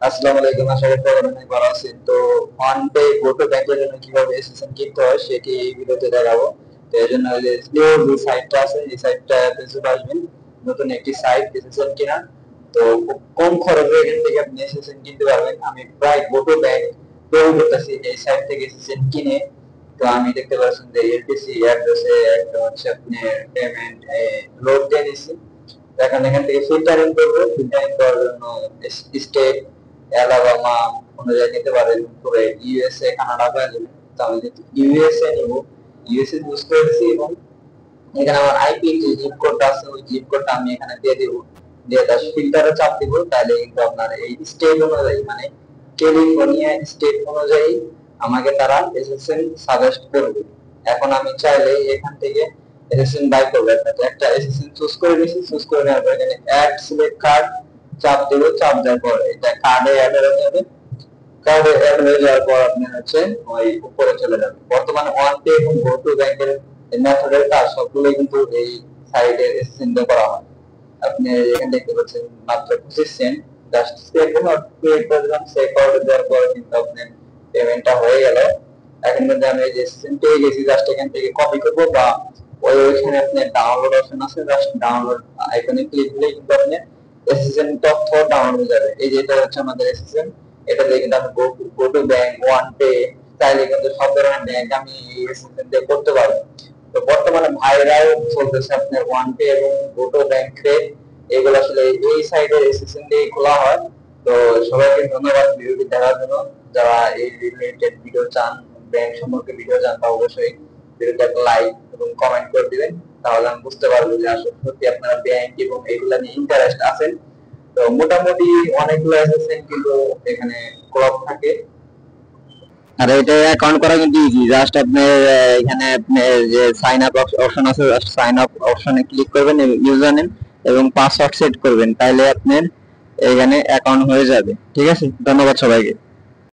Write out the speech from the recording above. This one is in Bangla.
আসসালামু আলাইকুম, আশা করি সবাই অনেক ভালো আছেন। তো ওয়ান ডে গো টু ব্যাংকের জন্য কিভাবে এসএসএন কিনতে হয় সেটি এই ভিডিওতে দেখাবো। তো এর জন্য যে স্লিও যে সাইটটা আছে এই সাইটটাতে চলে আসবেন। নতুন একটি সাইট এসএসএন কিনা। তো খুব কম খরচে এখান থেকে আপনি এসএসএন কিনতে পারবেন। আমি প্রায় গো টু ব্যাংক তৈরি করতেছি এই সাইট থেকে এসএসএন কিনে। তো আমি দেখতে পাচ্ছেন যে এলটিসি অ্যাড্রেসে একটা হচ্ছে আপনি পেমেন্ট লোড দিয়ে নিচ্ছি। এখন এখান থেকে ফিল্টারিং করবো। ফিল্টারিং করার জন্য স্টেট অ্যালাবামা অনুযায়ী নিতে পারেন, পরে ইউএসএ কানাডা পাওয়া যাবে। তো আমি যদি ইউএসএ নিব, ইউএসএ চুজ করেছি এবং এখানে আমার আইপি যে জিপ কোডটা আছে ওই জিপ কোডটা আমি এখানে দিয়ে দিব। দিয়ে তার ফিল্টারে চাপ দিব, তাহলে কিন্তু আপনার এই স্টেট অনুযায়ী মানে ক্যালিফোর্নিয়া স্টেট অনুযায়ী আমাকে তারা এসএসএন সাজেস্ট করবে। এখন আমি চাইলে এখান থেকে এসএসএন বাই করবো। একটা এসএসএন চুজ করে নিয়েছি, চুজ করে নেওয়ার পর এখানে অ্যাড সিলেক্ট কার্ড চাপ দেব। চাপ দেওয়ার পর এটা কার্ডে অ্যাড হয়ে যাবে। কার্ডে অ্যাড হয়ে যাওয়ার পর আপনি হচ্ছে ওই উপরে চলে যাবেন। বর্তমানে ওয়ান পে এবং গো টু ব্যাংকের মেথডের কাজ সবগুলোই কিন্তু এই সাইটে এসএসএন দিয়ে করা হয়। আপনি এখানে দেখতে পাচ্ছেন মাত্র 25 সেন্ট। জাস্ট চেক ক্রিয়েট করে দিলাম। চেক করে দেওয়ার পর কিন্তু আপনার পেমেন্টটা হয়ে গেল। এখন কিন্তু আমি এই যে এসএসএন পেয়ে গেছি, জাস্ট এখান থেকে কপি করবো বা ওইখানে আপনার ডাউনলোড অপশন আছে, জাস্ট ডাউনলোড আইকনে ক্লিক দিলেই কিন্তু আপনি এসএসএন তথ্য ডাউনলোড হয়ে যাবে। এই যে এটা হচ্ছে আমাদের এসএসএন। এটা দিয়ে কিন্তু আমি go to bank, one pay চাইলে কিন্তু সব ধরনের ব্যাংক আমি এসএসএন দিয়ে করতে পারবো। তো বর্তমানে ভাইরাল চলতেছে আপনার ওয়ান পে এবং গো টু ব্যাংকে। এগুলো আসলে এই সাইডে এসএসএন দিয়ে খোলা হয়। তো সবাইকে ধন্যবাদ ভিডিওটি দেখার জন্য। যারা এই রিলেটেড ভিডিও চান, ব্যাংক সম্পর্কে ভিডিও চান, তা অবশ্যই ভিডিওতে একটা লাইক এবং কমেন্ট করে দিবেন। তাহলে আমি বুঝতে পারবো যে আসলে সত্যি আপনারা ব্যাংক এবং এগুলা নিয়ে ইন্টারেস্ট আছেন। তো মোটামুটি অনেকগুলো এসএসএন কিন্তু এখানে ক্লব থাকে। আর এটা অ্যাকাউন্ট করা কিন্তু ইজি। জাস্ট আপনি এখানে আপনি যে সাইন আপ অপশন আছে, জাস্ট সাইন আপ অপশনে ক্লিক করবেন এবং ইউজার নেম এবং পাসওয়ার্ড সেট করবেন, তাহলে আপনার এখানে অ্যাকাউন্ট হয়ে যাবে। ঠিক আছে, ধন্যবাদ সবাইকে।